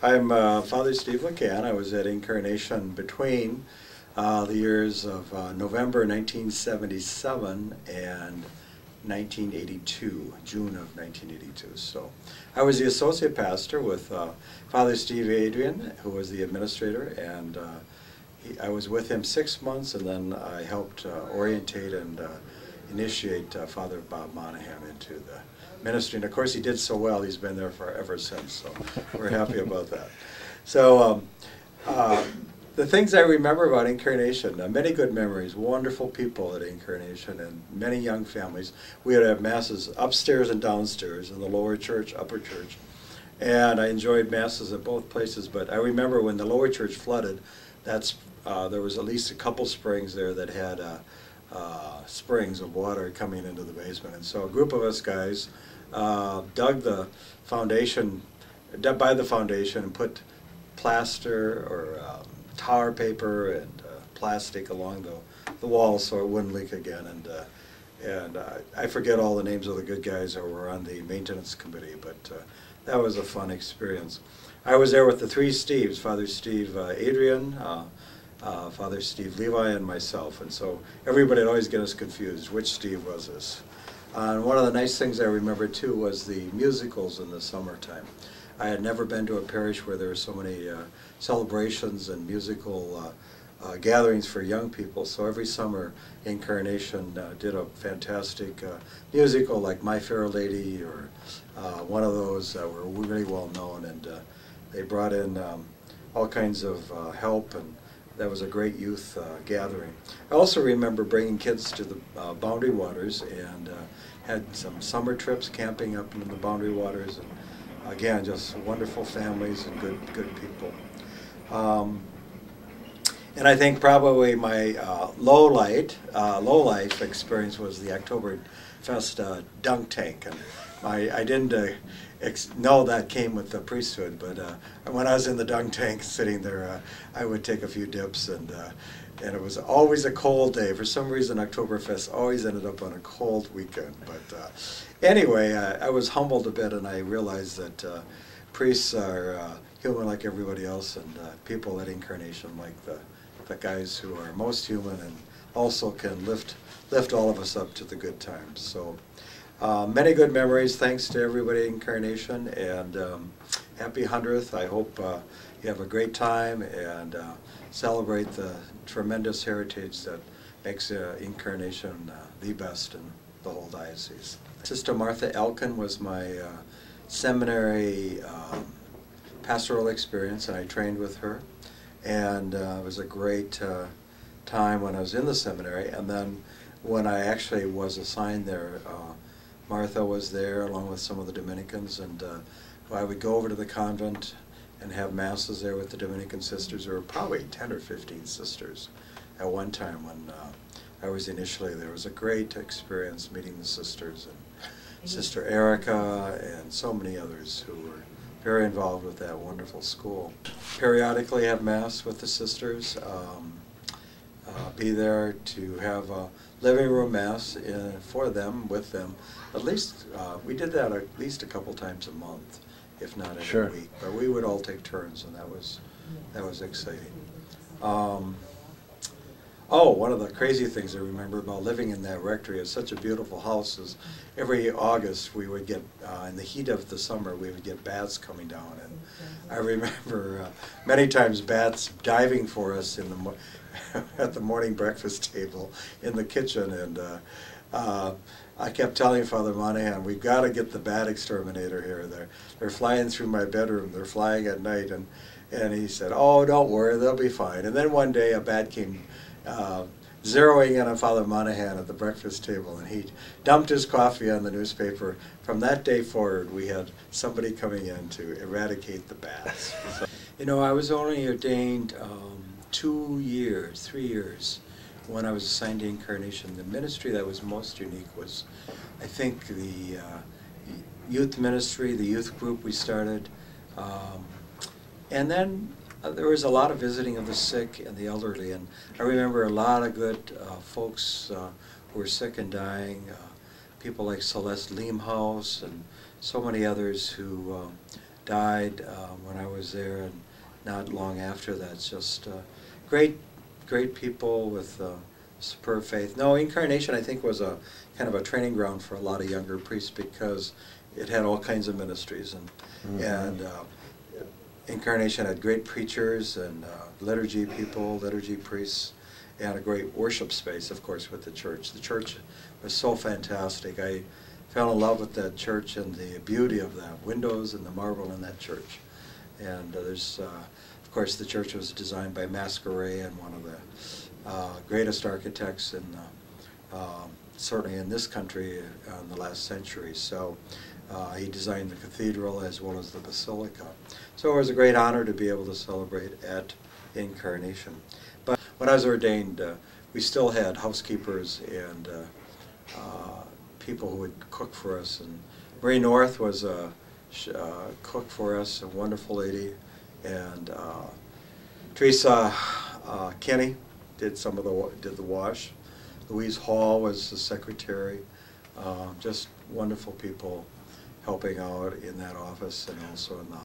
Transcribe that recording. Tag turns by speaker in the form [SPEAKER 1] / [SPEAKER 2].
[SPEAKER 1] I'm Father Steve LaCanne. I was at Incarnation between the years of November 1977 and 1982, June of 1982. So I was the associate pastor with Father Steve Adrian, who was the administrator, and I was with him 6 months, and then I helped orientate and initiate Father Bob Monahan into the ministry. And of course he did so well, he's been there ever since, so we're happy about that. So the things I remember about Incarnation, many good memories, wonderful people at Incarnation, and many young families. We would have masses upstairs and downstairs in the lower church, upper church, and I enjoyed masses at both places. But I remember when the lower church flooded, there was at least a couple springs there that had springs of water coming into the basement, and so a group of us guys dug the foundation, by the foundation, and put plaster or tar paper and plastic along the walls so it wouldn't leak again. And I forget all the names of the good guys that were on the maintenance committee, but that was a fun experience. I was there with the three Steves, Father Steve Adrian, Father Steve Levi, and myself, and so everybody would always get us confused, which Steve was this? And one of the nice things I remember too was the musicals in the summertime. I had never been to a parish where there were so many celebrations and musical gatherings for young people, so every summer Incarnation did a fantastic musical like My Fair Lady, or one of those that were really well known, and they brought in all kinds of help, and that was a great youth gathering. I also remember bringing kids to the Boundary Waters, and had some summer trips camping up in the Boundary Waters, and again, just wonderful families and good people. And I think probably my low life experience was the Oktoberfest dunk tank, and I didn't know that came with the priesthood, but when I was in the dunk tank sitting there, I would take a few dips, and it was always a cold day. For some reason, Oktoberfest always ended up on a cold weekend. But anyway, I was humbled a bit, and I realized that priests are human like everybody else, and people at Incarnation like the guys who are most human and also can lift all of us up to the good times. So many good memories. Thanks to everybody at Incarnation, and happy 100th. I hope you have a great time and celebrate the tremendous heritage that makes Incarnation the best in the whole diocese. Sister Martha Elkin was my seminary pastoral experience, and I trained with her, and it was a great time when I was in the seminary. And then when I actually was assigned there, Martha was there along with some of the Dominicans, and I would go over to the convent and have masses there with the Dominican sisters. There were probably 10 or 15 sisters at one time when I was initially there. It was a great experience meeting the sisters, and Sister Erica and so many others who were very involved with that wonderful school. Periodically have Mass with the sisters, be there to have a living room Mass for them, with them. At least, we did that at least a couple times a month, if not every week. But we would all take turns, and that was exciting. Oh, one of the crazy things I remember about living in that rectory, is such a beautiful house, is every August we would get, in the heat of the summer, we would get bats coming down. And I remember many times bats diving for us in the at the morning breakfast table in the kitchen, and I kept telling Father Monahan, we've got to get the bat exterminator here. They're flying through my bedroom. They're flying at night, and he said, oh, don't worry, they'll be fine. And then one day a bat came zeroing in on Father Monahan at the breakfast table, and he dumped his coffee on the newspaper. From that day forward, we had somebody coming in to eradicate the bats. So, you know, I was only ordained 3 years when I was assigned to Incarnation. The ministry that was most unique was, I think, the youth ministry, the youth group we started, and then there was a lot of visiting of the sick and the elderly, and I remember a lot of good folks who were sick and dying, people like Celeste Liemhaus and so many others who died when I was there, and not long after that. Just great, great people with superb faith. No, Incarnation, I think, was a kind of a training ground for a lot of younger priests because it had all kinds of ministries, and Incarnation had great preachers and liturgy people, liturgy priests, and a great worship space, of course, with the church. The church was so fantastic. I fell in love with that church and the beauty of the windows and the marble in that church. And there's, of course, the church was designed by Masquerade, and one of the greatest architects in certainly in this country in the last century. So he designed the cathedral as well as the basilica. So it was a great honor to be able to celebrate at Incarnation. But when I was ordained, we still had housekeepers and people who would cook for us. And Marie North was a cook for us, a wonderful lady. And Teresa Kenny did the wash. Louise Hall was the secretary. Just wonderful people helping out in that office and also in the